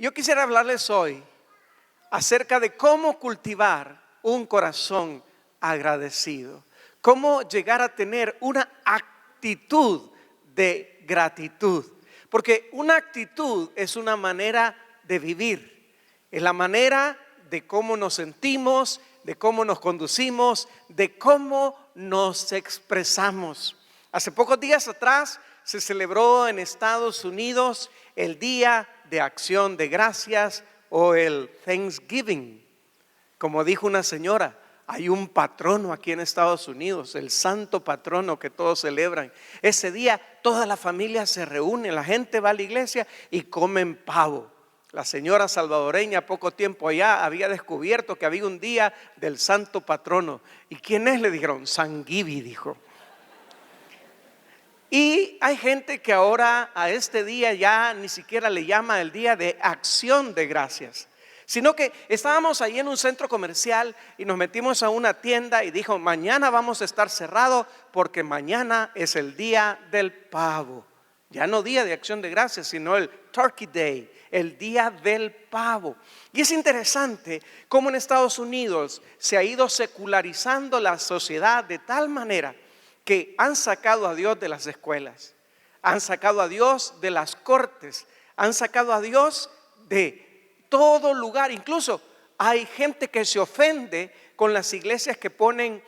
Yo quisiera hablarles hoy acerca de cómo cultivar un corazón agradecido, cómo llegar a tener una actitud de gratitud, porque una actitud es una manera de vivir, es la manera de cómo nos sentimos, de cómo nos conducimos, de cómo nos expresamos. Hace pocos días atrás se celebró en Estados Unidos el Día de Acción de Gracias o el Thanksgiving. Como dijo una señora, hay un patrono aquí en Estados Unidos, el santo patrono que todos celebran. Ese día toda la familia se reúne, la gente va a la iglesia y comen pavo. La señora salvadoreña poco tiempo allá había descubierto que había un día del santo patrono. ¿Y quién es? Le dijeron, San Gibi, dijo. Y hay gente que ahora a este día ya ni siquiera le llama el Día de Acción de Gracias, sino que estábamos ahí en un centro comercial y nos metimos a una tienda y dijo, mañana vamos a estar cerrados porque mañana es el Día del Pavo. Ya no Día de Acción de Gracias, sino el Turkey Day, el Día del Pavo. Y es interesante cómo en Estados Unidos se ha ido secularizando la sociedad de tal manera que han sacado a Dios de las escuelas, han sacado a Dios de las cortes, han sacado a Dios de todo lugar. Incluso hay gente que se ofende con las iglesias que ponen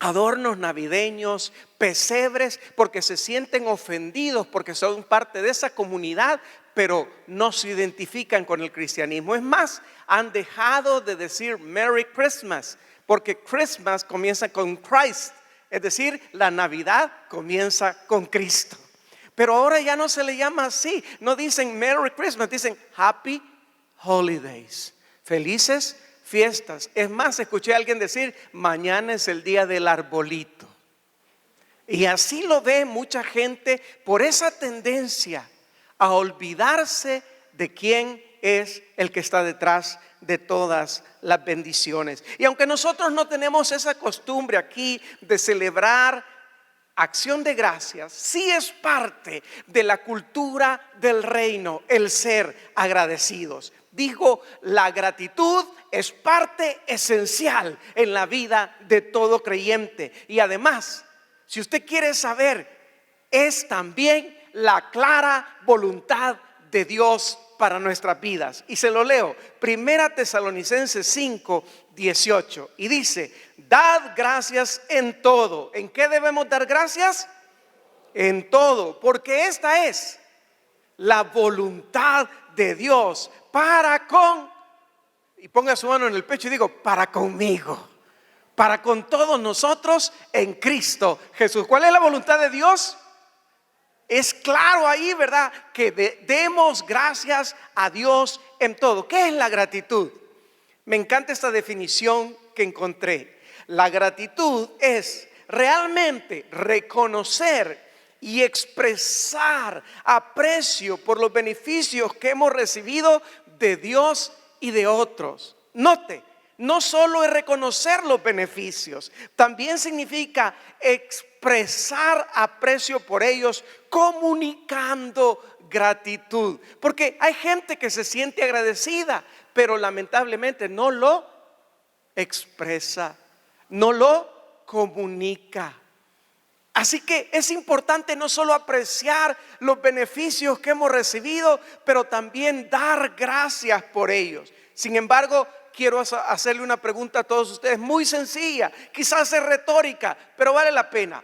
adornos navideños, pesebres, porque se sienten ofendidos, porque son parte de esa comunidad, pero no se identifican con el cristianismo. Es más, han dejado de decir Merry Christmas, porque Christmas comienza con Christ. Es decir, la Navidad comienza con Cristo. Pero ahora ya no se le llama así. No dicen Merry Christmas, dicen Happy Holidays. Felices fiestas. Es más, escuché a alguien decir, mañana es el día del arbolito. Y así lo ve mucha gente por esa tendencia a olvidarse de quién es el que está detrás de todas las bendiciones. Y aunque nosotros no tenemos esa costumbre aquí de celebrar Acción de Gracias, sí es parte de la cultura del reino el ser agradecidos. Digo, la gratitud es parte esencial en la vida de todo creyente. Y además, si usted quiere saber, es también la clara voluntad de Dios para nuestras vidas. Y se lo leo, 1 Tesalonicenses 5:18, y dice, dad gracias en todo. ¿En qué debemos dar gracias? En todo, porque esta es la voluntad de Dios para con, y ponga su mano en el pecho y digo, para conmigo, para con todos nosotros en Cristo Jesús. ¿Cuál es la voluntad de Dios? Es claro ahí, ¿verdad? Que demos gracias a Dios en todo. ¿Qué es la gratitud? Me encanta esta definición que encontré. La gratitud es realmente reconocer y expresar aprecio por los beneficios que hemos recibido de Dios y de otros. Note, no solo es reconocer los beneficios, también significa expresar aprecio por ellos, comunicando gratitud. Porque hay gente que se siente agradecida, pero lamentablemente no lo expresa, no lo comunica. Así que es importante no solo apreciar los beneficios que hemos recibido, pero también dar gracias por ellos. Sin embargo, quiero hacerle una pregunta a todos ustedes muy sencilla, quizás es retórica, pero vale la pena.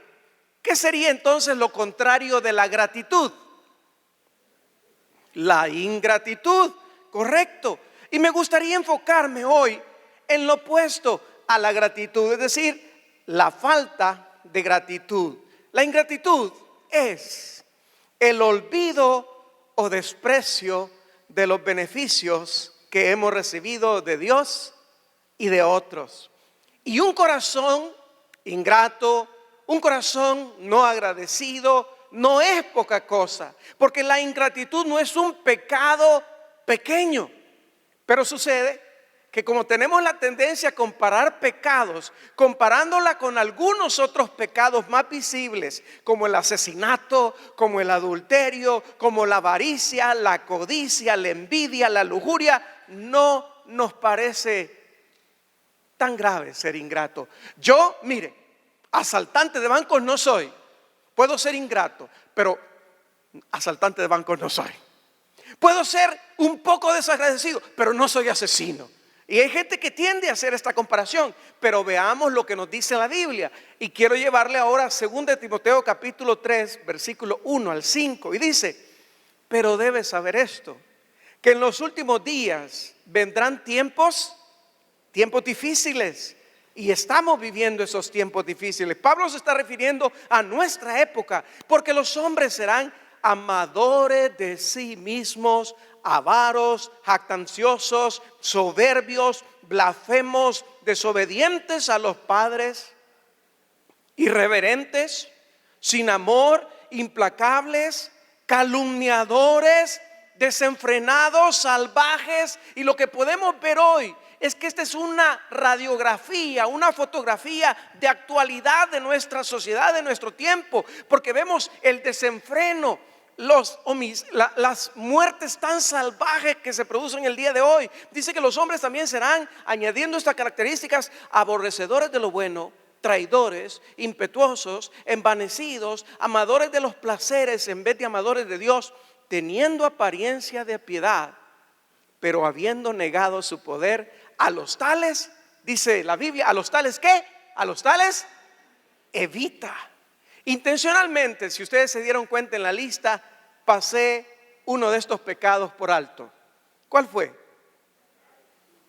¿Qué sería entonces lo contrario de la gratitud? La ingratitud, correcto. Y me gustaría enfocarme hoy en lo opuesto a la gratitud, es decir, la falta de gratitud. La ingratitud es el olvido o desprecio de los beneficios que hemos recibido de Dios y de otros. Y un corazón ingrato, un corazón no agradecido, no es poca cosa, porque la ingratitud no es un pecado pequeño, pero sucede que como tenemos la tendencia a comparar pecados, comparándola con algunos otros pecados más visibles, como el asesinato, como el adulterio, como la avaricia, la codicia, la envidia, la lujuria, no nos parece tan grave ser ingrato. Yo, mire, asaltante de bancos no soy. Puedo ser ingrato, pero asaltante de bancos no soy. Puedo ser un poco desagradecido, pero no soy asesino. Y hay gente que tiende a hacer esta comparación, pero veamos lo que nos dice la Biblia. Y quiero llevarle ahora a 2 Timoteo capítulo 3, versículo 1 al 5. Y dice, pero debes saber esto, que en los últimos días vendrán tiempos difíciles. Y estamos viviendo esos tiempos difíciles. Pablo se está refiriendo a nuestra época, porque los hombres serán amadores de sí mismos, avaros, jactanciosos, soberbios, blasfemos, desobedientes a los padres, irreverentes, sin amor, implacables, calumniadores, desenfrenados, salvajes. Y lo que podemos ver hoy es que esta es una radiografía, una fotografía de actualidad de nuestra sociedad, de nuestro tiempo, porque vemos el desenfreno, las muertes tan salvajes que se producen el día de hoy. Dice que los hombres también serán, añadiendo estas características, aborrecedores de lo bueno, traidores, impetuosos, envanecidos, amadores de los placeres en vez de amadores de Dios, teniendo apariencia de piedad, pero habiendo negado su poder. A los tales, dice la Biblia, a los tales ¿qué? A los tales evita. Intencionalmente, si ustedes se dieron cuenta en la lista, pasé uno de estos pecados por alto. ¿Cuál fue?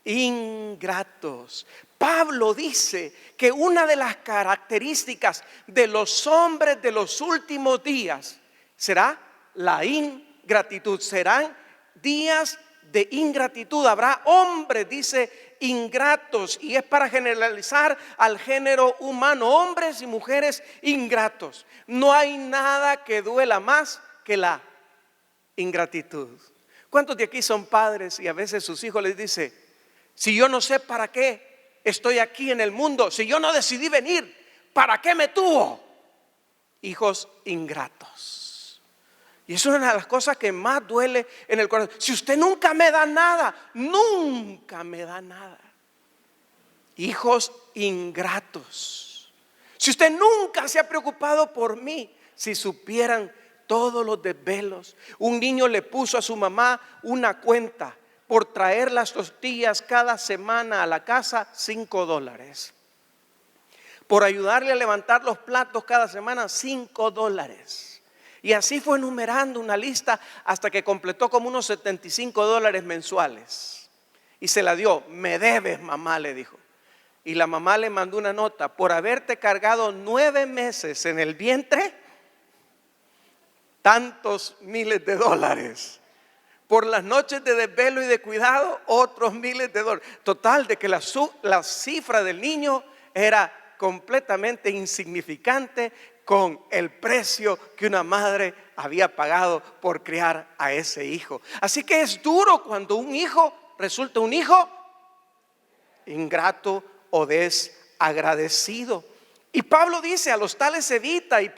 Ingratos. Pablo dice que una de las características de los hombres de los últimos días será la ingratitud. Serán días de ingratitud. Habrá hombres, dice, ingratos, y es para generalizar al género humano, hombres y mujeres ingratos. No hay nada que duela más que la ingratitud. ¿Cuántos de aquí son padres y a veces sus hijos les dicen, si yo no sé para qué estoy aquí en el mundo, si yo no decidí venir, ¿para qué me tuvo? Hijos ingratos. Y es una de las cosas que más duele en el corazón. Si usted nunca me da nada, nunca me da nada. Hijos ingratos. Si usted nunca se ha preocupado por mí, si supieran todos los desvelos. Un niño le puso a su mamá una cuenta por traer las tortillas cada semana a la casa, $5. Por ayudarle a levantar los platos cada semana, $5. Y así fue enumerando una lista hasta que completó como unos $75 mensuales. Y se la dio. Me debes, mamá, le dijo. Y la mamá le mandó una nota: por haberte cargado 9 meses en el vientre, tantos miles de dólares. Por las noches de desvelo y de cuidado, otros miles de dólares. Total, de que la cifra del niño era completamente insignificante con el precio que una madre había pagado por criar a ese hijo. Así que es duro cuando un hijo resulta un hijo ingrato o desagradecido. Y Pablo dice, a los tales evita, y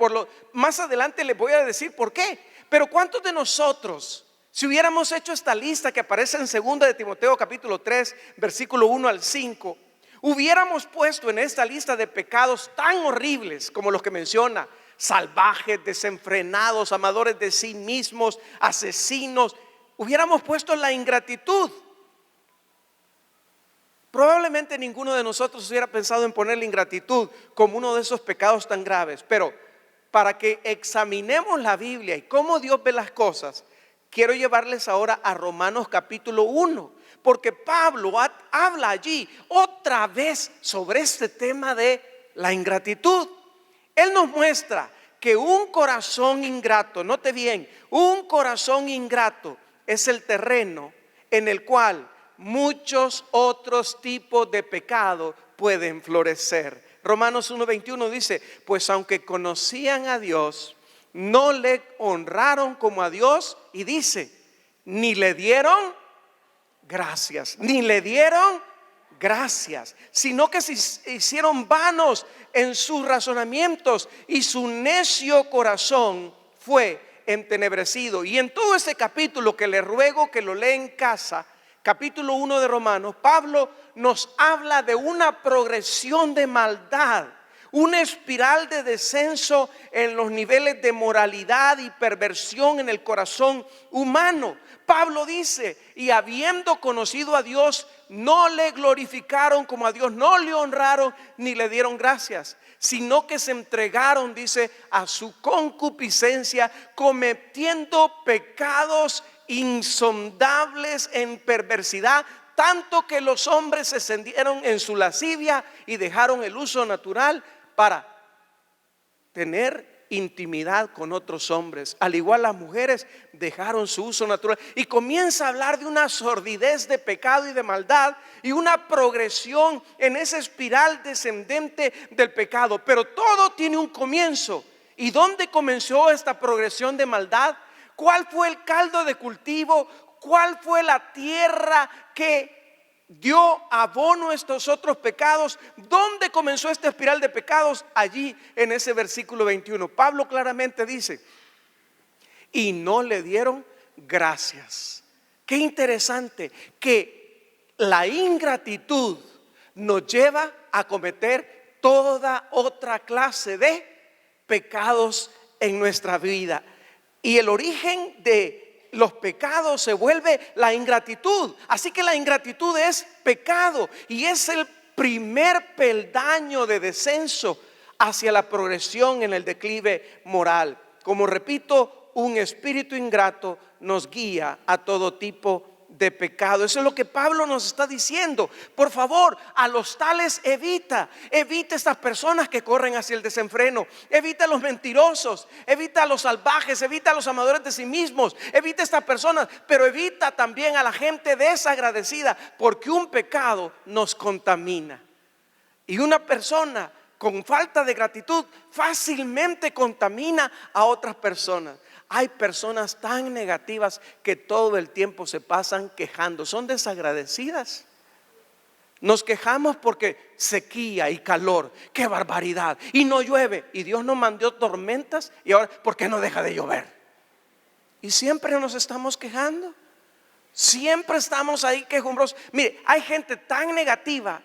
más adelante les voy a decir por qué. Pero ¿cuántos de nosotros, si hubiéramos hecho esta lista que aparece en 2 de Timoteo capítulo 3, versículo 1 al 5, hubiéramos puesto en esta lista de pecados tan horribles como los que menciona: salvajes, desenfrenados, amadores de sí mismos, asesinos, hubiéramos puesto la ingratitud? Probablemente ninguno de nosotros hubiera pensado en poner la ingratitud como uno de esos pecados tan graves. Pero para que examinemos la Biblia y cómo Dios ve las cosas, quiero llevarles ahora a Romanos capítulo 1. Porque Pablo habla allí otra vez sobre este tema de la ingratitud. Él nos muestra que un corazón ingrato, note bien, un corazón ingrato es el terreno en el cual muchos otros tipos de pecado pueden florecer. Romanos 1:21 dice: pues aunque conocían a Dios, no le honraron como a Dios, y dice, ni le dieron gracias, ni le dieron gracias, sino que se hicieron vanos en sus razonamientos y su necio corazón fue entenebrecido. Y en todo este capítulo, que le ruego que lo lea en casa, capítulo 1 de Romanos, Pablo nos habla de una progresión de maldad, una espiral de descenso en los niveles de moralidad y perversión en el corazón humano. Pablo dice: y habiendo conocido a Dios, no le glorificaron como a Dios, no le honraron ni le dieron gracias, sino que se entregaron, dice, a su concupiscencia, cometiendo pecados insondables en perversidad, tanto que los hombres se encendieron en su lascivia y dejaron el uso natural para tener intimidad con otros hombres. Al igual las mujeres dejaron su uso natural. Y comienza a hablar de una sordidez de pecado y de maldad y una progresión en esa espiral descendente del pecado. Pero todo tiene un comienzo. ¿Y dónde comenzó esta progresión de maldad? ¿Cuál fue el caldo de cultivo? ¿Cuál fue la tierra que dio abono a estos otros pecados? ¿Dónde comenzó esta espiral de pecados? Allí en ese versículo 21. Pablo claramente dice: y no le dieron gracias. Qué interesante que la ingratitud nos lleva a cometer toda otra clase de pecados en nuestra vida. Y el origen de los pecados se vuelve la ingratitud. Así que la ingratitud es pecado y es el primer peldaño de descenso hacia la progresión en el declive moral. Como repito, un espíritu ingrato nos guía a todo tipo de pecado. Eso es lo que Pablo nos está diciendo. Por favor, a los tales evita estas personas que corren hacia el desenfreno, evita a los mentirosos, evita a los salvajes, evita a los amadores de sí mismos, evita a estas personas, pero evita también a la gente desagradecida, porque un pecado nos contamina. Y una persona con falta de gratitud fácilmente contamina a otras personas. Hay personas tan negativas que todo el tiempo se pasan quejando, son desagradecidas. Nos quejamos porque sequía y calor, qué barbaridad, y no llueve, y Dios nos mandó tormentas, y ahora ¿por qué no deja de llover? Y siempre nos estamos quejando, siempre estamos ahí quejumbrosos. Mire, hay gente tan negativa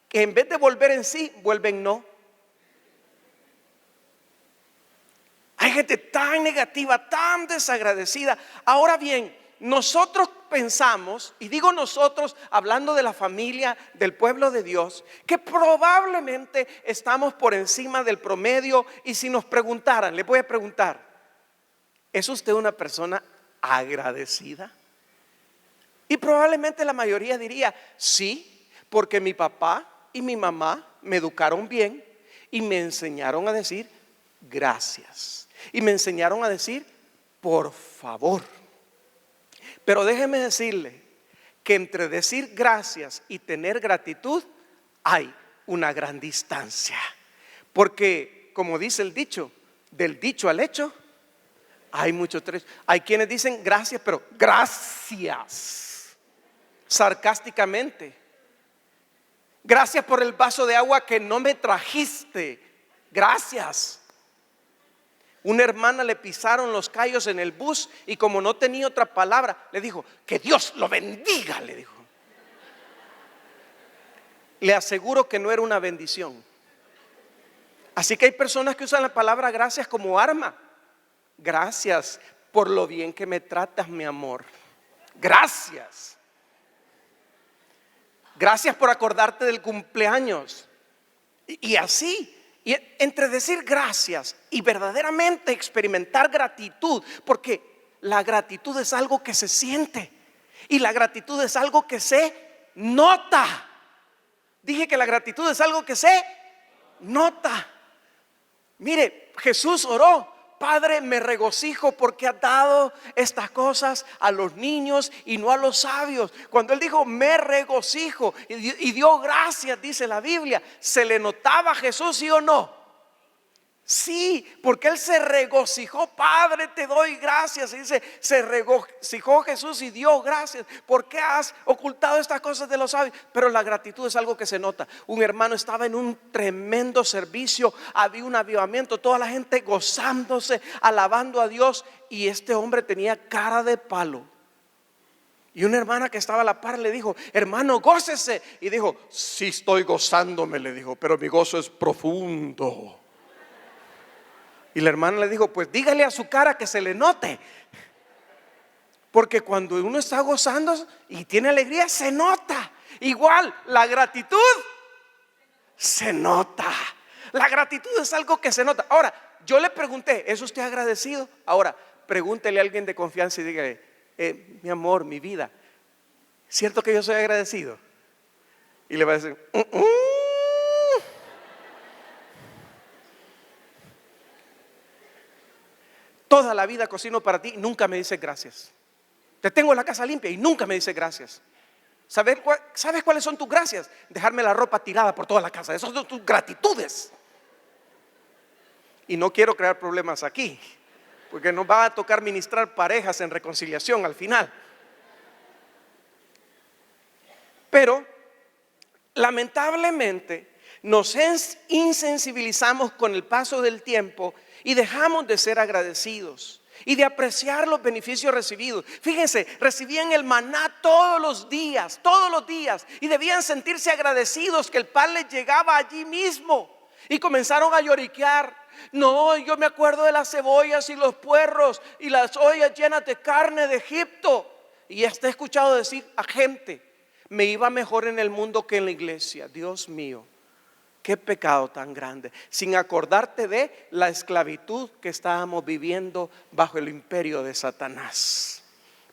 que en vez de volver en sí, vuelven no. Hay gente tan negativa, tan desagradecida. Ahora bien, nosotros pensamos, y digo nosotros hablando de la familia del pueblo de Dios, que probablemente estamos por encima del promedio. Y si nos preguntaran, le voy a preguntar: ¿es usted una persona agradecida? Y probablemente la mayoría diría: sí, porque mi papá y mi mamá me educaron bien y me enseñaron a decir gracias. Y me enseñaron a decir por favor. Pero déjeme decirle que entre decir gracias y tener gratitud hay una gran distancia. Porque como dice el dicho, del dicho al hecho hay mucho trecho. Hay quienes dicen gracias, pero gracias sarcásticamente. Gracias por el vaso de agua que no me trajiste. Gracias. Una hermana le pisaron los callos en el bus y como no tenía otra palabra, le dijo: que Dios lo bendiga, le dijo. Le aseguro que no era una bendición. Así que hay personas que usan la palabra gracias como arma. Gracias por lo bien que me tratas, mi amor. Gracias. Gracias por acordarte del cumpleaños. Y así. Y entre decir gracias y verdaderamente experimentar gratitud, porque la gratitud es algo que se siente y la gratitud es algo que se nota. Dije que la gratitud es algo que se nota. Mire, Jesús oró: Padre, me regocijo porque has dado estas cosas a los niños y no a los sabios. Cuando él dijo me regocijo y dio gracias, dice la Biblia, ¿se le notaba a Jesús, sí o no? Sí, porque él se regocijó. Padre, te doy gracias. Y dice, se regocijó Jesús y dio gracias. ¿Por qué has ocultado estas cosas de los sabios? Pero la gratitud es algo que se nota. Un hermano estaba en un tremendo servicio, había un avivamiento, toda la gente gozándose, alabando a Dios, y este hombre tenía cara de palo. Y una hermana que estaba a la par le dijo, hermano, gócese. Y dijo, sí estoy gozándome, le dijo, pero mi gozo es profundo. Y la hermana le dijo, pues dígale a su cara que se le note. Porque cuando uno está gozando y tiene alegría, se nota. Igual, la gratitud se nota. La gratitud es algo que se nota. Ahora, yo le pregunté, ¿es usted agradecido? Ahora, pregúntele a alguien de confianza y dígale, mi amor, mi vida, ¿cierto que yo soy agradecido? Y le va a decir, toda la vida cocino para ti y nunca me dices gracias. Te tengo la casa limpia y nunca me dices gracias. ¿Sabes cuáles son tus gracias? Dejarme la ropa tirada por toda la casa. Esas son tus gratitudes. Y no quiero crear problemas aquí, porque nos va a tocar ministrar parejas en reconciliación al final. Pero lamentablemente nos insensibilizamos con el paso del tiempo y dejamos de ser agradecidos y de apreciar los beneficios recibidos. Fíjense, recibían el maná todos los días, y debían sentirse agradecidos que el pan les llegaba allí mismo. Y comenzaron a lloriquear. No, yo me acuerdo de las cebollas y los puerros y las ollas llenas de carne de Egipto. Y hasta he escuchado decir a gente, me iba mejor en el mundo que en la iglesia. Dios mío, qué pecado tan grande, sin acordarte de la esclavitud que estábamos viviendo bajo el imperio de Satanás.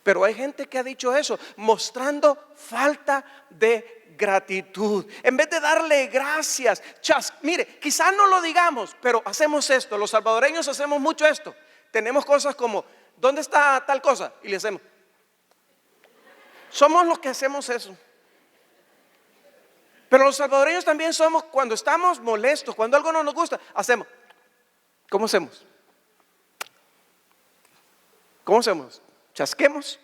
Pero hay gente que ha dicho eso, mostrando falta de gratitud. En vez de darle gracias, mire, quizás no lo digamos, pero hacemos esto. Los salvadoreños hacemos mucho esto. Tenemos cosas como, ¿dónde está tal cosa? Y le hacemos. Somos los que hacemos eso. Pero los salvadoreños también somos, cuando estamos molestos, cuando algo no nos gusta, hacemos. ¿Cómo hacemos? ¿Cómo hacemos? Chasquemos.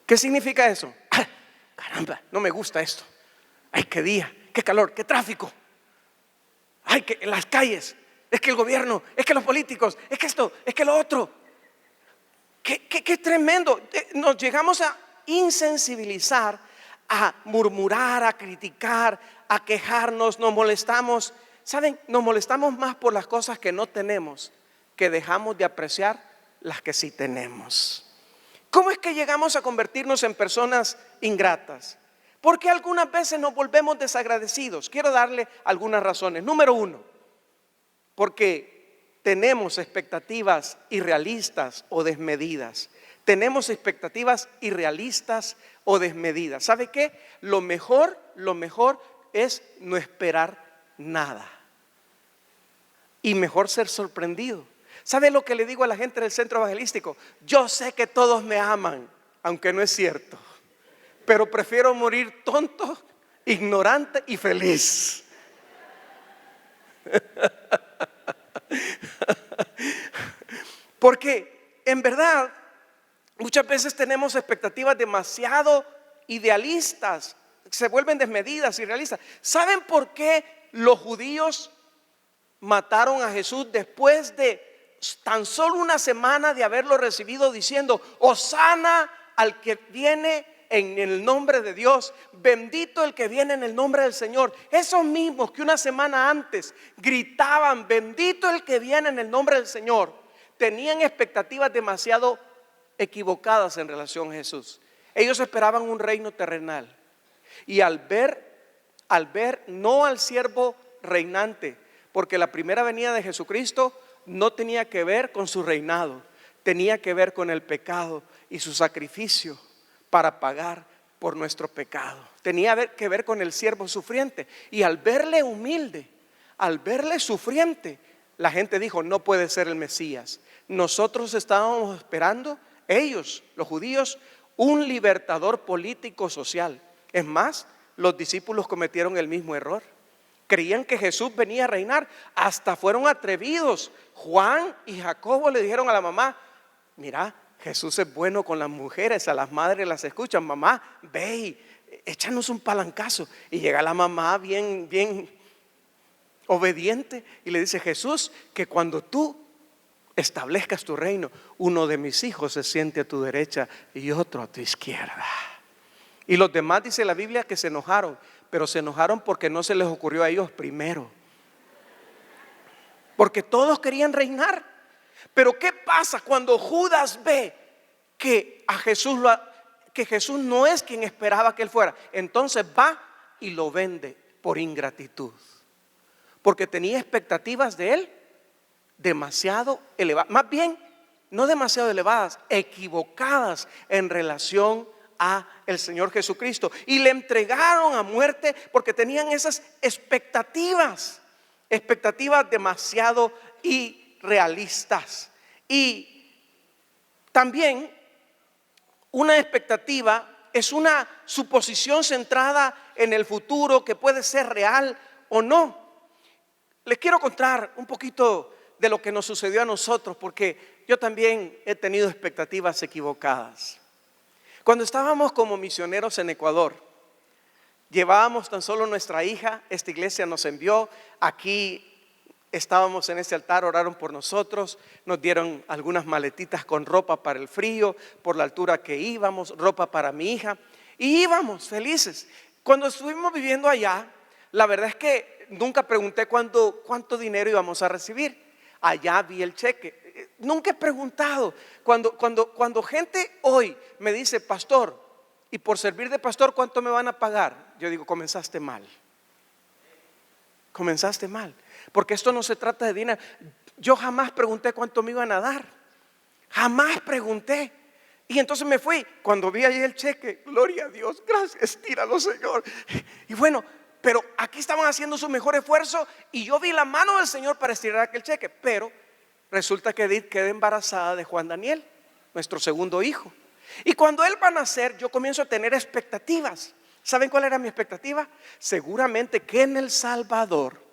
¿Qué significa eso? ¡Ah, caramba, no me gusta esto! ¡Ay, qué día! ¡Qué calor! ¡Qué tráfico! ¡Ay, que en las calles! Es que el gobierno, es que los políticos, es que esto, es que lo otro. ¡Qué tremendo! Nos llegamos a insensibilizar, a murmurar, a criticar, a quejarnos, nos molestamos. ¿Saben? Nos molestamos más por las cosas que no tenemos, que dejamos de apreciar las que sí tenemos. ¿Cómo es que llegamos a convertirnos en personas ingratas? Porque algunas veces nos volvemos desagradecidos. Quiero darle algunas razones. Número uno, porque tenemos expectativas irrealistas o desmedidas. Tenemos expectativas irrealistas o desmedidas. ¿Sabe qué? Lo mejor es no esperar nada. Y mejor ser sorprendido. ¿Sabe lo que le digo a la gente del centro evangelístico? Yo sé que todos me aman, aunque no es cierto. Pero prefiero morir tonto, ignorante y feliz. Porque en verdad muchas veces tenemos expectativas demasiado idealistas, se vuelven desmedidas, irrealistas. ¿Saben por qué los judíos mataron a Jesús después de tan solo una semana de haberlo recibido, diciendo: Hosana al que viene en el nombre de Dios, bendito el que viene en el nombre del Señor? Esos mismos que una semana antes gritaban: bendito el que viene en el nombre del Señor, tenían expectativas demasiado equivocadas en relación a Jesús. Ellos esperaban un reino terrenal, y al ver no al siervo reinante, porque la primera venida de Jesucristo no tenía que ver con su reinado, tenía que ver con el pecado y su sacrificio para pagar por nuestro pecado. Tenía que ver con el siervo sufriente. Y al verle humilde, al verle sufriente, la gente dijo: no puede ser el Mesías. Nosotros estábamos esperando, ellos, los judíos, un libertador político social. Es más, los discípulos cometieron el mismo error. Creían que Jesús venía a reinar. Hasta fueron atrevidos. Juan y Jacobo le dijeron a la mamá: mira, Jesús es bueno con las mujeres, a las madres las escuchan. Mamá, ve y échanos un palancazo. Y llega la mamá bien obediente y le dice: Jesús, que cuando tú establezcas tu reino, uno de mis hijos se siente a tu derecha y otro a tu izquierda. Y los demás, dice la Biblia, que se enojaron, pero se enojaron porque no se les ocurrió a ellos primero, porque todos querían reinar. Pero ¿qué pasa cuando Judas ve que que Jesús no es quien esperaba que él fuera? Entonces va y lo vende por ingratitud, porque tenía expectativas de él demasiado elevadas, más bien no demasiado elevadas, equivocadas en relación a el Señor Jesucristo, y le entregaron a muerte porque tenían esas expectativas demasiado irrealistas. Y también una expectativa es una suposición centrada en el futuro que puede ser real o no. Les quiero contar un poquito de lo que nos sucedió a nosotros, porque yo también he tenido expectativas equivocadas. Cuando estábamos como misioneros en Ecuador, llevábamos tan solo nuestra hija. Esta iglesia nos envió aquí. Estábamos en este altar, oraron por nosotros, nos dieron algunas maletitas con ropa para el frío, por la altura que íbamos, ropa para mi hija, y íbamos felices. Cuando estuvimos viviendo allá, la verdad es que nunca pregunté cuánto dinero íbamos a recibir. Allá vi el cheque. Nunca he preguntado. Cuando gente hoy me dice: pastor, y por servir de pastor, ¿cuánto me van a pagar? Yo digo: comenzaste mal. Comenzaste mal, porque esto no se trata de dinero. Yo jamás pregunté cuánto me iban a dar. Jamás pregunté. Y entonces me fui. Cuando vi ahí el cheque, gloria a Dios, gracias, tíralo, Señor. Y bueno, pero aquí estaban haciendo su mejor esfuerzo y yo vi la mano del Señor para estirar aquel cheque. Pero resulta que Edith queda embarazada de Juan Daniel, nuestro segundo hijo. Y cuando él va a nacer, yo comienzo a tener expectativas. ¿Saben cuál era mi expectativa? Seguramente que en El Salvador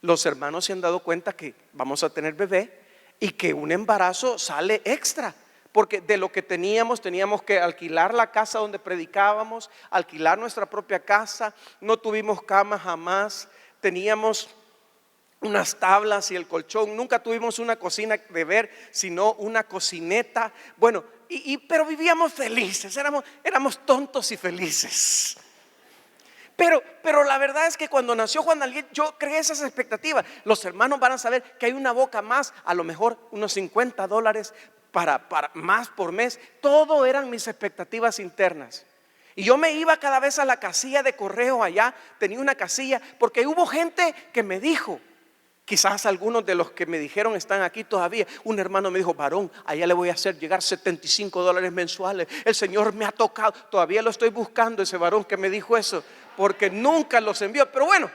los hermanos se han dado cuenta que vamos a tener bebé y que un embarazo sale extra, porque de lo que teníamos que alquilar la casa donde predicábamos, alquilar nuestra propia casa. No tuvimos cama jamás, teníamos unas tablas y el colchón. Nunca tuvimos una cocina de ver, sino una cocineta. Bueno, pero vivíamos felices, éramos tontos y felices. Pero la verdad es que cuando nació Juan Daniel, yo creé esas expectativas. Los hermanos van a saber que hay una boca más, a lo mejor unos $50 para más por mes. Todo eran mis expectativas internas. Y yo me iba cada vez a la casilla de correo allá. Tenía una casilla, porque hubo gente que me dijo, quizás algunos de los que me dijeron están aquí todavía. Un hermano me dijo: varón, allá le voy a hacer llegar $75 mensuales. El Señor me ha tocado. Todavía lo estoy buscando, ese varón que me dijo eso, porque nunca los envió. Pero bueno,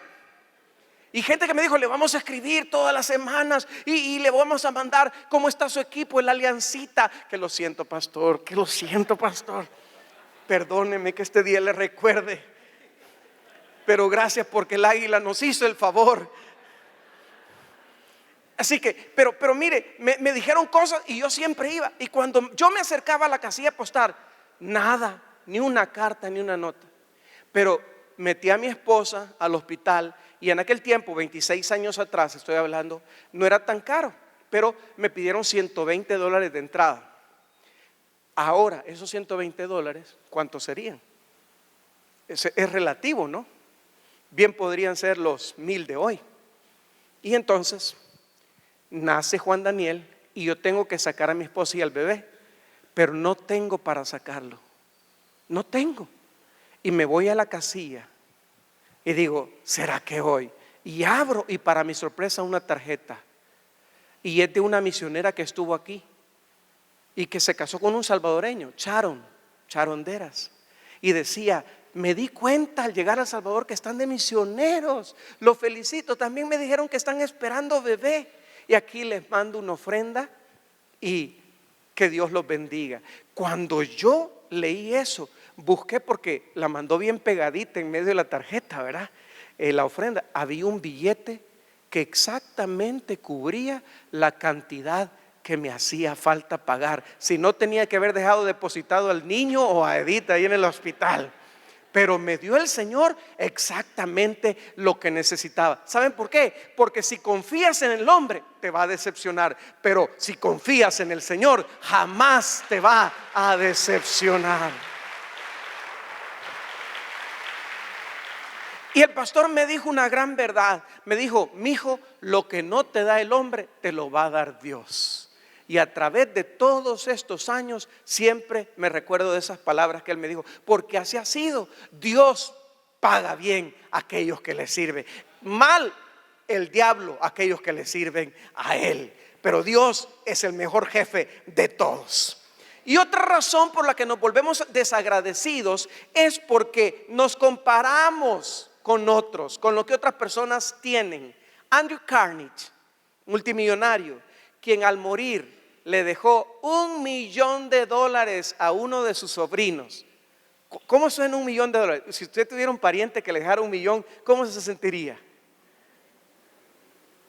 y gente que me dijo: le vamos a escribir todas las semanas y le vamos a mandar cómo está su equipo en la aliancita. Que lo siento, pastor, perdóneme que este día le recuerde, pero gracias porque el águila nos hizo el favor. Así que, pero mire, me dijeron cosas y yo siempre iba. Y cuando yo me acercaba a la casilla postal, nada, ni una carta, ni una nota. Pero metí a mi esposa al hospital, y en aquel tiempo, 26 años atrás estoy hablando, no era tan caro, pero me pidieron $120 de entrada. Ahora, esos $120, ¿cuántos serían? Es relativo, ¿no? Bien podrían ser los 1,000 de hoy. Y entonces nace Juan Daniel y yo tengo que sacar a mi esposa y al bebé, pero no tengo para sacarlo. No tengo. Y me voy a la casilla y digo: ¿será que hoy? Y abro, y para mi sorpresa, una tarjeta. Y es de una misionera que estuvo aquí y que se casó con un salvadoreño, Charonderas. Y decía: me di cuenta al llegar a El Salvador que están de misioneros. Los felicito. También me dijeron que están esperando bebé. Y aquí les mando una ofrenda y que Dios los bendiga. Cuando yo leí eso, busqué, porque la mandó bien pegadita en medio de la tarjeta, ¿verdad? la ofrenda, había un billete que exactamente cubría la cantidad que me hacía falta pagar. Si no, tenía que haber dejado depositado al niño o a Edith ahí en el hospital. Pero me dio el Señor exactamente lo que necesitaba. ¿Saben por qué? Porque si confías en el hombre, te va a decepcionar. Pero si confías en el Señor, jamás te va a decepcionar. Y el pastor me dijo una gran verdad. Me dijo: mijo, lo que no te da el hombre, te lo va a dar Dios. Y a través de todos estos años siempre me recuerdo de esas palabras que él me dijo, porque así ha sido. Dios paga bien a aquellos que le sirven, mal el diablo a aquellos que le sirven a él. Pero Dios es el mejor jefe de todos. Y otra razón por la que nos volvemos desagradecidos es porque nos comparamos con otros, con lo que otras personas tienen. Andrew Carnegie, multimillonario, quien al morir le dejó $1 millón a uno de sus sobrinos. ¿Cómo suena $1 millón? Si usted tuviera un pariente que le dejara $1 millón, ¿cómo se sentiría?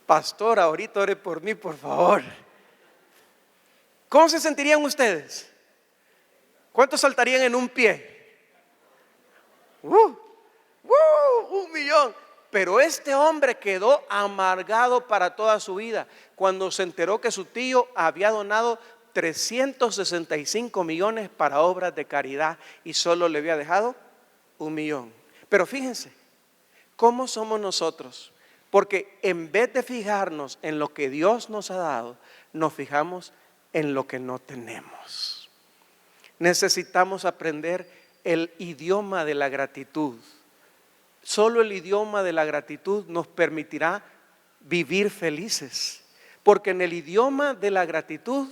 Pastor, ahorita ore por mí, por favor. ¿Cómo se sentirían ustedes? ¿Cuántos saltarían en un pie? $1 millón. Pero este hombre quedó amargado para toda su vida cuando se enteró que su tío había donado 365 millones para obras de caridad y solo le había dejado $1 millón. Pero fíjense, ¿cómo somos nosotros? Porque en vez de fijarnos en lo que Dios nos ha dado, nos fijamos en lo que no tenemos. Necesitamos aprender el idioma de la gratitud. Solo el idioma de la gratitud nos permitirá vivir felices. Porque en el idioma de la gratitud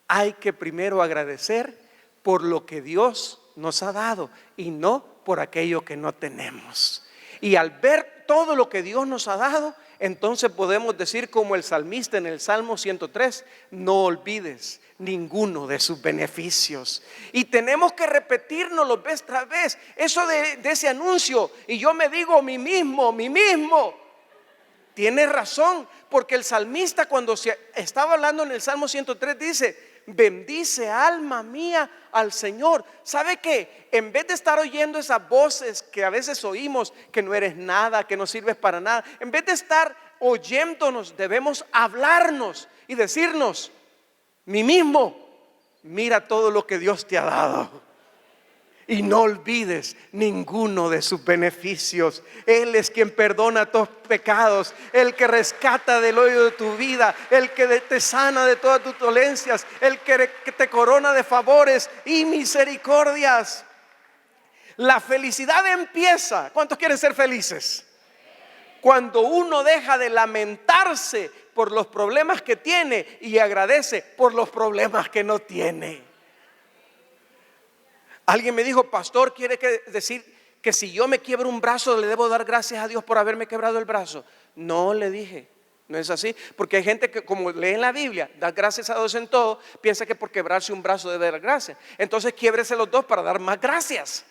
hay que primero agradecer por lo que Dios nos ha dado y no por aquello que no tenemos. Y al ver todo lo que Dios nos ha dado, entonces podemos decir como el salmista en el Salmo 103, no olvides ninguno de sus beneficios. Y tenemos que repetirnos vez tras vez eso de ese anuncio. Y yo me digo mí mismo. Tiene razón, porque el salmista cuando se estaba hablando en el Salmo 103 dice, bendice alma mía al Señor. ¿Sabe qué? En vez de estar oyendo esas voces que a veces oímos, que no eres nada, que no sirves para nada, en vez de estar oyéndonos, debemos hablarnos y decirnos, mí mismo, mira todo lo que Dios te ha dado. Y no olvides ninguno de sus beneficios. Él es quien perdona tus pecados, el que rescata del hoyo de tu vida, el que te sana de todas tus dolencias, el que te corona de favores y misericordias. La felicidad empieza. ¿Cuántos quieren ser felices? Cuando uno deja de lamentarse por los problemas que tiene y agradece por los problemas que no tiene. Alguien me dijo, pastor, ¿quiere decir que si yo me quiebro un brazo le debo dar gracias a Dios por haberme quebrado el brazo? No, le dije, no es así. Porque hay gente que como lee en la Biblia, da gracias a Dios en todo, piensa que por quebrarse un brazo debe dar gracias. Entonces quiebrese los dos para dar más gracias.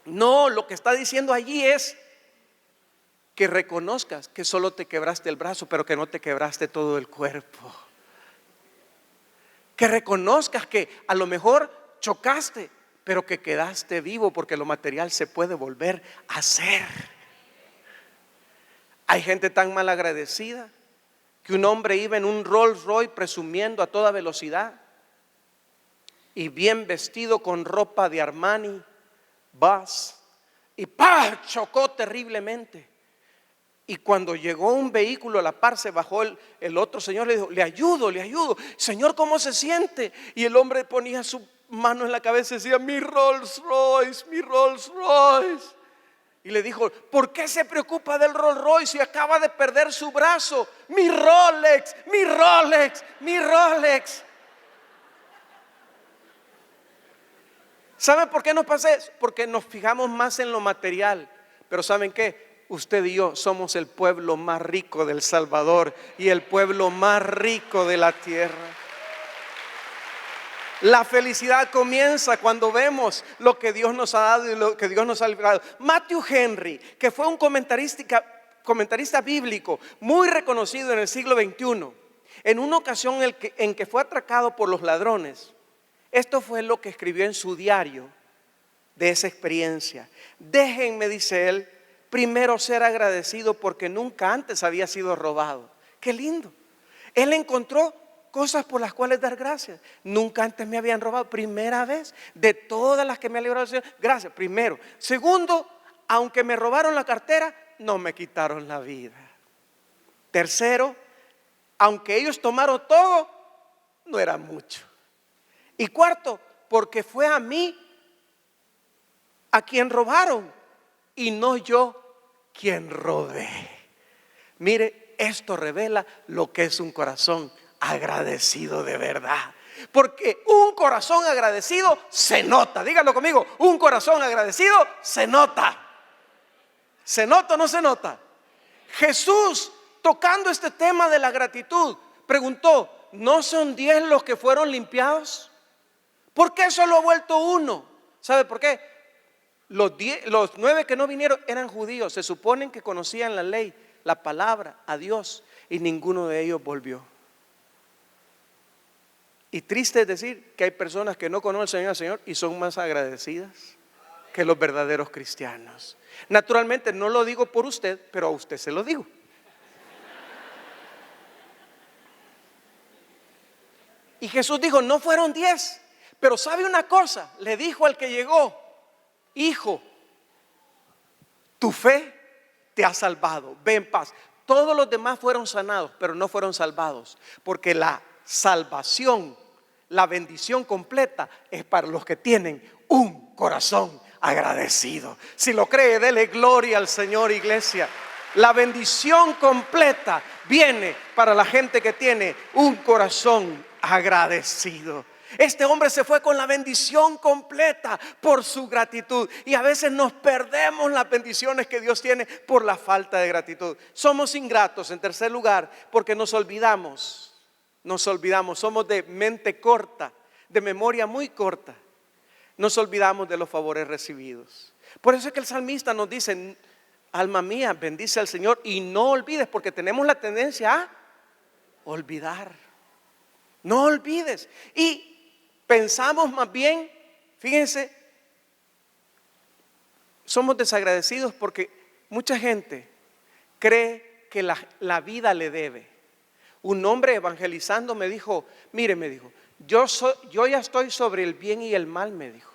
No, lo que está diciendo allí es que reconozcas que solo te quebraste el brazo, pero que no te quebraste todo el cuerpo. Que reconozcas que a lo mejor chocaste, pero que quedaste vivo, porque lo material se puede volver a hacer. Hay gente tan mal agradecida que un hombre iba en un Rolls Royce presumiendo a toda velocidad y bien vestido con ropa de Armani, Bass, y ¡pah!, chocó terriblemente. Y cuando llegó un vehículo a la par, se bajó el otro señor, le dijo, le ayudo. Señor, ¿cómo se siente? Y el hombre ponía su mano en la cabeza y decía, mi Rolls Royce. Y le dijo, ¿por qué se preocupa del Rolls Royce si acaba de perder su brazo? Mi Rolex. ¿Saben por qué nos pasa eso? Porque nos fijamos más en lo material. Pero ¿saben qué? Usted y yo somos el pueblo más rico del Salvador y el pueblo más rico de la tierra. La felicidad comienza cuando vemos lo que Dios nos ha dado y lo que Dios nos ha librado. Matthew Henry, que fue un comentarista bíblico muy reconocido en el siglo XXI, en una ocasión en que fue atracado por los ladrones, esto fue lo que escribió en su diario de esa experiencia. Déjenme, dice él, primero ser agradecido porque nunca antes había sido robado. Qué lindo. Él encontró cosas por las cuales dar gracias. Nunca antes me habían robado. Primera vez de todas las que me ha librado el Señor. Gracias, primero. Segundo, aunque me robaron la cartera, no me quitaron la vida. Tercero, aunque ellos tomaron todo, no era mucho. Y cuarto, porque fue a mí a quien robaron y no yo quien robé. Mire, esto revela lo que es un corazón agradecido de verdad. Porque un corazón agradecido se nota. Díganlo conmigo, un corazón agradecido se nota. ¿Se nota o no se nota? Jesús, tocando este tema de la gratitud, preguntó: ¿no son 10 los que fueron limpiados? ¿Por qué solo ha vuelto uno? ¿Sabe por qué? Los 9 que no vinieron eran judíos. Se suponen que conocían la ley, la palabra, a Dios, y ninguno de ellos volvió. Y triste es decir que hay personas que no conocen al Señor y son más agradecidas que los verdaderos cristianos. Naturalmente no lo digo por usted, pero a usted se lo digo. Y Jesús dijo: no fueron 10, pero ¿sabe una cosa? Le dijo al que llegó: hijo, tu fe te ha salvado, ve en paz. Todos los demás fueron sanados, pero no fueron salvados, porque la salvación, la bendición completa es para los que tienen un corazón agradecido. Si lo cree, dele gloria al Señor, iglesia. La bendición completa viene para la gente que tiene un corazón agradecido. Este hombre se fue con la bendición completa por su gratitud. Y a veces nos perdemos las bendiciones que Dios tiene por la falta de gratitud. Somos ingratos, en tercer lugar, porque nos olvidamos, somos de mente corta, de memoria muy corta. Nos olvidamos de los favores recibidos. Por eso es que el salmista nos dice: alma mía, bendice al Señor y no olvides, porque tenemos la tendencia a olvidar. No olvides. Y pensamos más bien, fíjense, somos desagradecidos porque mucha gente cree que la vida le debe. Un hombre evangelizando me dijo: mire, me dijo, yo ya estoy sobre el bien y el mal, me dijo.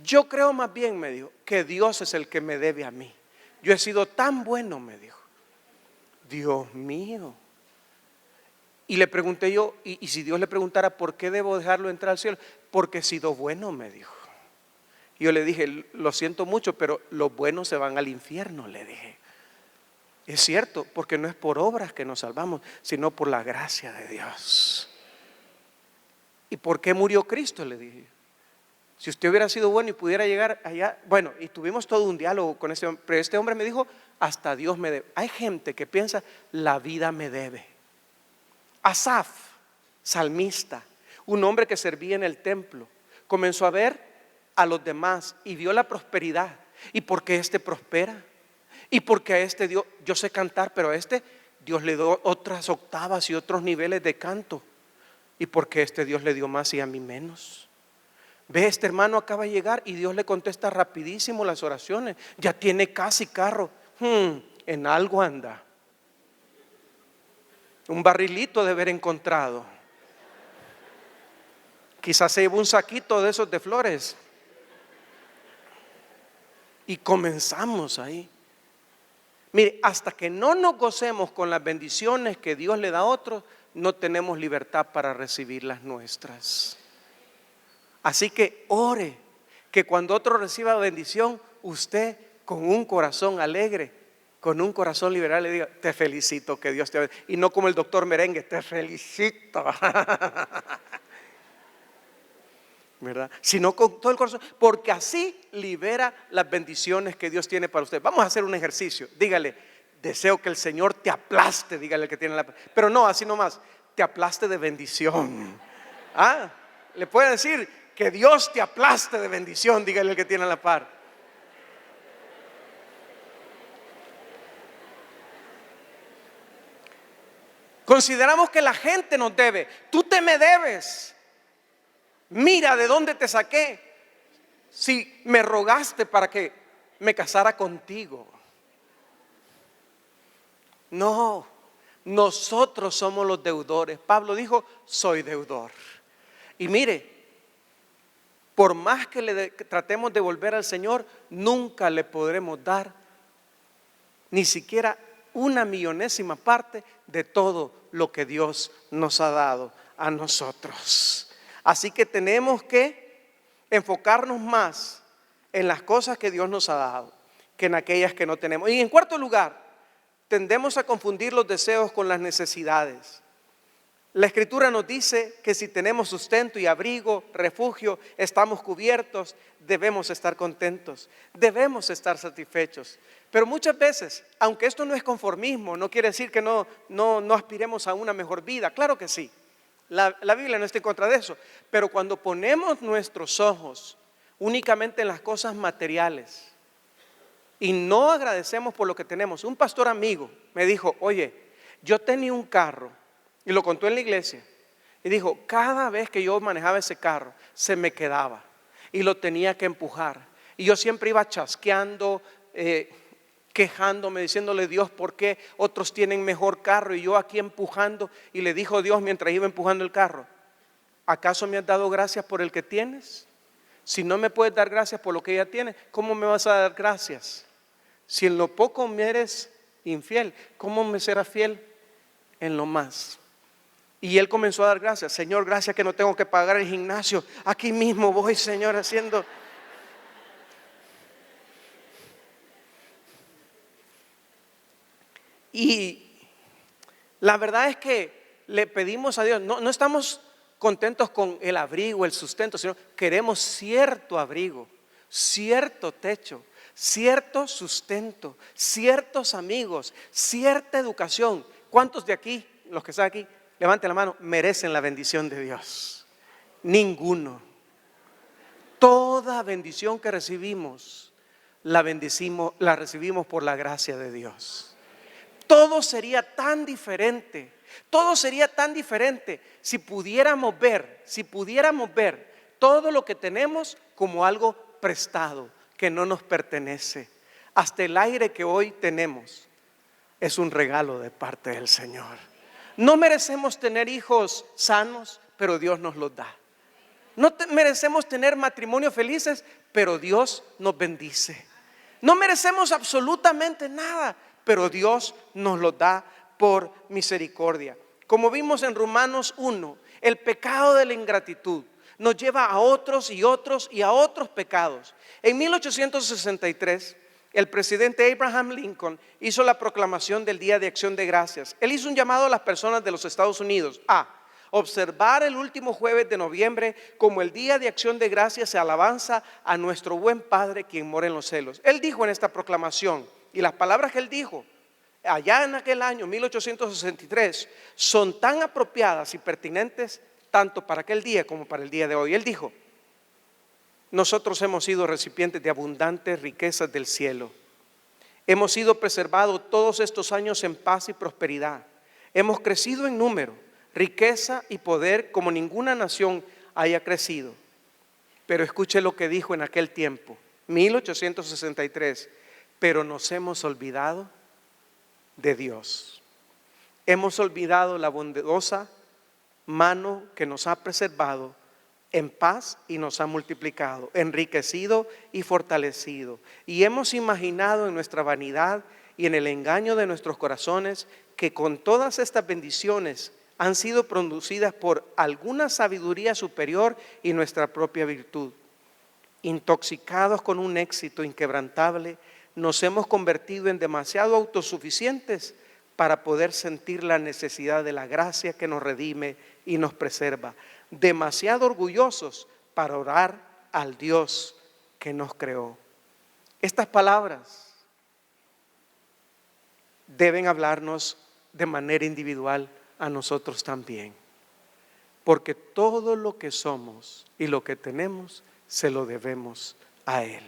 Yo creo más bien, me dijo, que Dios es el que me debe a mí. Yo he sido tan bueno, me dijo. Dios mío. Y le pregunté yo: ¿y si Dios le preguntara por qué debo dejarlo entrar al cielo? Porque he sido bueno, me dijo. Y yo le dije: lo siento mucho, pero los buenos se van al infierno, le dije. Es cierto, porque no es por obras que nos salvamos, sino por la gracia de Dios. ¿Y por qué murió Cristo?, le dije. Si usted hubiera sido bueno y pudiera llegar allá. Bueno, y tuvimos todo un diálogo con este hombre, pero este hombre me dijo: hasta Dios me debe. Hay gente que piensa: la vida me debe. Asaf, salmista, un hombre que servía en el templo, comenzó a ver a los demás y vio la prosperidad. ¿Y por qué este prospera? ¿Y por qué a este Dios? Yo sé cantar, pero a este Dios le dio otras octavas y otros niveles de canto. ¿Y por qué este Dios le dio más y a mí menos? Ve, este hermano acaba de llegar y Dios le contesta rapidísimo las oraciones. Ya tiene casi carro. En algo anda. Un barrilito de haber encontrado. Quizás se llevó un saquito de esos de flores. Y comenzamos ahí. Mire, hasta que no nos gocemos con las bendiciones que Dios le da a otros, no tenemos libertad para recibir las nuestras. Así que ore, que cuando otro reciba bendición, usted con un corazón alegre, con un corazón liberal, le diga: te felicito, que Dios te bendiga. Y no como el doctor Merengue: te felicito. ¿Verdad? Sino con todo el corazón, porque así libera las bendiciones que Dios tiene para usted. Vamos a hacer un ejercicio. Dígale: deseo que el Señor te aplaste. Dígale que tiene pero no así nomás, te aplaste de bendición. Le puede decir que Dios te aplaste de bendición, dígale al que tiene a la par. Consideramos que la gente nos debe. Tú te me debes. Mira de dónde te saqué. Si me rogaste para que me casara contigo. No, nosotros somos los deudores. Pablo dijo, soy deudor. Y mire, por más que tratemos de volver al Señor, nunca le podremos dar ni siquiera una millonésima parte de todo lo que Dios nos ha dado a nosotros. Así que tenemos que enfocarnos más en las cosas que Dios nos ha dado que en aquellas que no tenemos. Y en cuarto lugar, tendemos a confundir los deseos con las necesidades. La Escritura nos dice que si tenemos sustento y abrigo, refugio, estamos cubiertos, debemos estar contentos, debemos estar satisfechos. Pero muchas veces, aunque esto no es conformismo, no quiere decir que no aspiremos a una mejor vida. Claro que sí, la Biblia no está en contra de eso. Pero cuando ponemos nuestros ojos únicamente en las cosas materiales y no agradecemos por lo que tenemos. Un pastor amigo me dijo, oye, yo tenía un carro, y lo contó en la iglesia, y dijo, cada vez que yo manejaba ese carro, se me quedaba, y lo tenía que empujar, y yo siempre iba chasqueando, quejándome, diciéndole, Dios, ¿por qué otros tienen mejor carro? Y yo aquí empujando, y le dijo Dios mientras iba empujando el carro, ¿acaso me has dado gracias por el que tienes? Si no me puedes dar gracias por lo que ella tiene, ¿cómo me vas a dar gracias? Si en lo poco me eres infiel, ¿cómo me serás fiel en lo más? Y él comenzó a dar gracias. Señor, gracias que no tengo que pagar el gimnasio. Aquí mismo voy, Señor, haciendo. Y la verdad es que le pedimos a Dios, no estamos contentos con el abrigo, el sustento, sino queremos cierto abrigo, cierto techo, cierto sustento, ciertos amigos, cierta educación. ¿Cuántos de aquí, los que están aquí, levanten la mano, merecen la bendición de Dios? Ninguno. Toda bendición que recibimos, la recibimos por la gracia de Dios. Todo sería tan diferente. Todo sería tan diferente si pudiéramos ver todo lo que tenemos como algo prestado, que no nos pertenece. Hasta el aire que hoy tenemos es un regalo de parte del Señor. No merecemos tener hijos sanos, pero Dios nos los da. No merecemos tener matrimonios felices, pero Dios nos bendice. No merecemos absolutamente nada, pero Dios nos los da por misericordia. Como vimos en Romanos 1, el pecado de la ingratitud nos lleva a otros y otros y a otros pecados. En 1863, el presidente Abraham Lincoln hizo la proclamación del Día de Acción de Gracias. Él hizo un llamado a las personas de los Estados Unidos a observar el último jueves de noviembre como el Día de Acción de Gracias y alabanza a nuestro buen Padre quien mora en los cielos. Él dijo en esta proclamación, y las palabras que él dijo allá en aquel año 1863 son tan apropiadas y pertinentes tanto para aquel día como para el día de hoy. Él dijo, nosotros hemos sido recipientes de abundantes riquezas del cielo. Hemos sido preservados todos estos años en paz y prosperidad. Hemos crecido en número, riqueza y poder como ninguna nación haya crecido. Pero escuche lo que dijo en aquel tiempo, 1863, pero nos hemos olvidado de Dios. Hemos olvidado la bondadosa mano que nos ha preservado en paz y nos ha multiplicado, enriquecido y fortalecido. Y hemos imaginado en nuestra vanidad y en el engaño de nuestros corazones que con todas estas bendiciones han sido producidas por alguna sabiduría superior y nuestra propia virtud. Intoxicados con un éxito inquebrantable, nos hemos convertido en demasiado autosuficientes para poder sentir la necesidad de la gracia que nos redime y nos preserva. Demasiado orgullosos para orar al Dios que nos creó. Estas palabras deben hablarnos de manera individual a nosotros también. porque todo lo que somos y lo que tenemos se lo debemos a Él.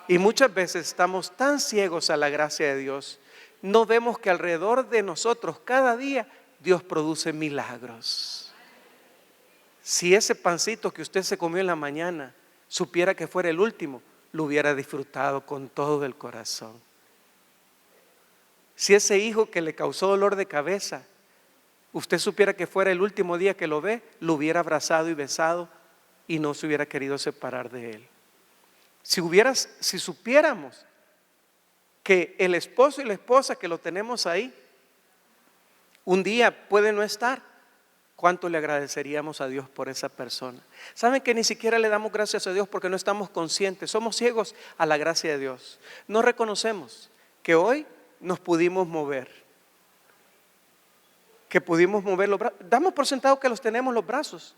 Y muchas veces estamos tan ciegos a la gracia de Dios, no vemos que alrededor de nosotros cada día Dios produce milagros. Si ese pancito que usted se comió en la mañana supiera que fuera el último, lo hubiera disfrutado con todo el corazón. Si ese hijo que le causó dolor de cabeza, usted supiera que fuera el último día que lo ve, lo hubiera abrazado y besado y no se hubiera querido separar de él. Si supiéramos que el esposo y la esposa que lo tenemos ahí, un día puede no estar, ¿cuánto le agradeceríamos a Dios por esa persona? ¿Saben que ni siquiera le damos gracias a Dios porque no estamos conscientes? Somos ciegos a la gracia de Dios. No reconocemos que hoy nos pudimos mover, que pudimos mover los brazos. Damos por sentado que los tenemos los brazos,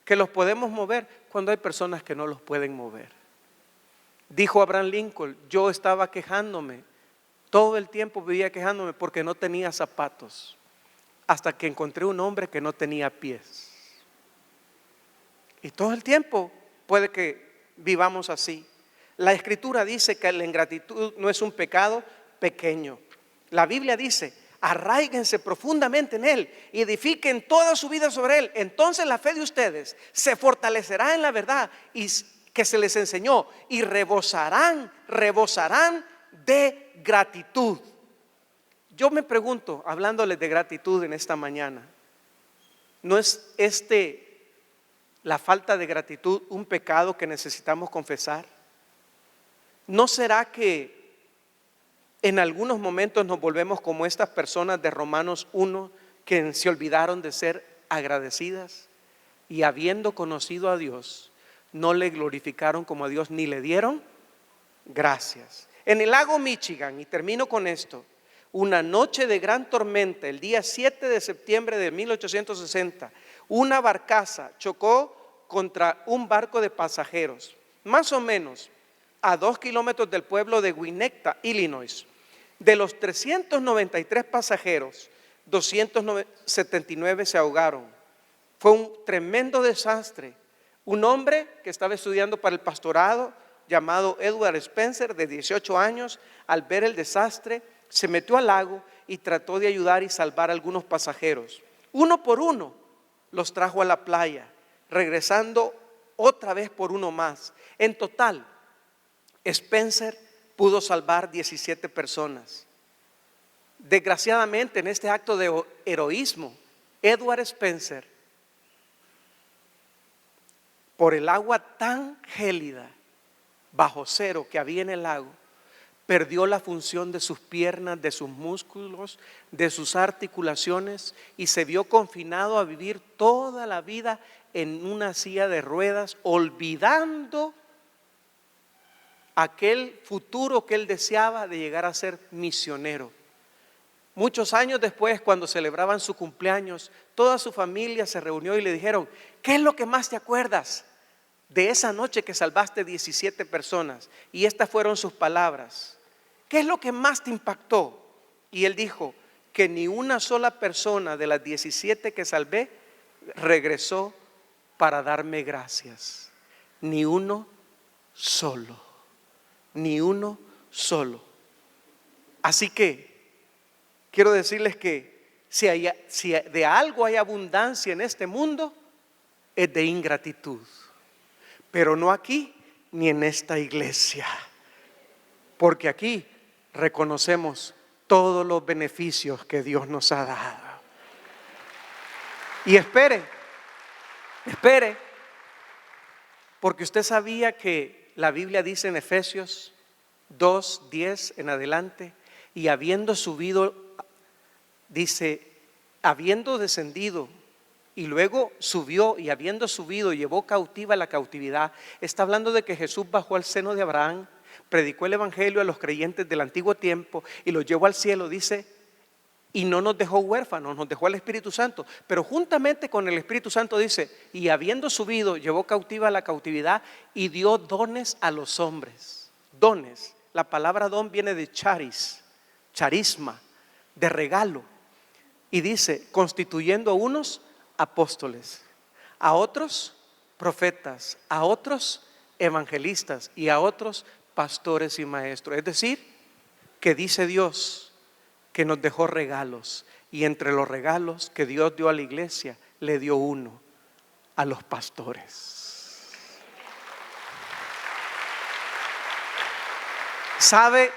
que los podemos mover cuando hay personas que no los pueden mover. Dijo Abraham Lincoln: yo estaba quejándome, todo el tiempo vivía quejándome porque no tenía zapatos, hasta que encontré un hombre que no tenía pies. Y todo el tiempo puede que vivamos así. La Escritura dice que la ingratitud no es un pecado pequeño. La Biblia dice: arraíguense profundamente en Él y edifiquen toda su vida sobre Él. Entonces la fe de ustedes se fortalecerá en la verdad y que se les enseñó, y rebosarán de gratitud. Yo me pregunto, hablándoles de gratitud en esta mañana, ¿no es la falta de gratitud un pecado que necesitamos confesar? ¿No será que en algunos momentos nos volvemos como estas personas de Romanos 1 que se olvidaron de ser agradecidas y habiendo conocido a Dios no le glorificaron como a Dios ni le dieron gracias? En el lago Michigan, y termino con esto, una noche de gran tormenta, el día 7 de septiembre de 1860, una barcaza chocó contra un barco de pasajeros, más o menos a 2 kilómetros del pueblo de Winnetka, Illinois. De los 393 pasajeros, 279 se ahogaron. Fue un tremendo desastre. Un hombre que estaba estudiando para el pastorado, llamado Edward Spencer, de 18 años, al ver el desastre, se metió al lago y trató de ayudar y salvar a algunos pasajeros. Uno por uno los trajo a la playa, regresando otra vez por uno más. En total, Spencer pudo salvar 17 personas. Desgraciadamente, en este acto de heroísmo, Edward Spencer, por el agua tan gélida, bajo cero que había en el lago, perdió la función de sus piernas, de sus músculos, de sus articulaciones y se vio confinado a vivir toda la vida en una silla de ruedas, olvidando aquel futuro que él deseaba de llegar a ser misionero. Muchos años después, cuando celebraban su cumpleaños, toda su familia se reunió y le dijeron: ¿qué es lo que más te acuerdas de esa noche que salvaste 17 personas? Y estas fueron sus palabras: ¿qué es lo que más te impactó? Y él dijo que ni una sola persona de las 17 que salvé regresó para darme gracias. Ni uno solo. Ni uno solo. Así que quiero decirles que si de algo hay abundancia en este mundo, es de ingratitud. Pero no aquí ni en esta iglesia. Porque aquí reconocemos todos los beneficios que Dios nos ha dado. Y espere, porque usted sabía que la Biblia dice en Efesios 2:10 en adelante: y habiendo subido, dice, habiendo descendido, y luego subió, y habiendo subido llevó cautiva la cautividad. Está hablando de que Jesús bajó al seno de Abraham, predicó el evangelio a los creyentes del antiguo tiempo y los llevó al cielo, dice, y no nos dejó huérfanos, nos dejó al Espíritu Santo. Pero juntamente con el Espíritu Santo dice: y habiendo subido llevó cautiva la cautividad y dio dones a los hombres. Dones, la palabra don viene de charisma, de regalo. Y dice: constituyendo unos apóstoles, a otros profetas, a otros evangelistas y a otros pastores y maestros. Es decir, que dice Dios que nos dejó regalos, y entre los regalos que Dios dio a la iglesia, le dio uno a los pastores. ¿Sabe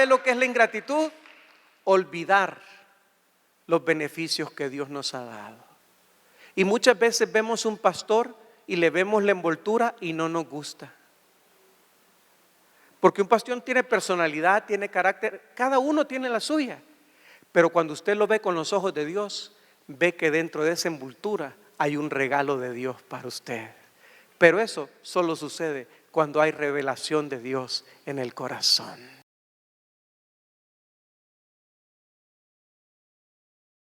lo que es la ingratitud? Olvidar los beneficios que Dios nos ha dado. Y muchas veces vemos un pastor y le vemos la envoltura y no nos gusta. Porque un pastor tiene personalidad, tiene carácter, cada uno tiene la suya. Pero cuando usted lo ve con los ojos de Dios, ve que dentro de esa envoltura hay un regalo de Dios para usted. Pero eso solo sucede cuando hay revelación de Dios en el corazón.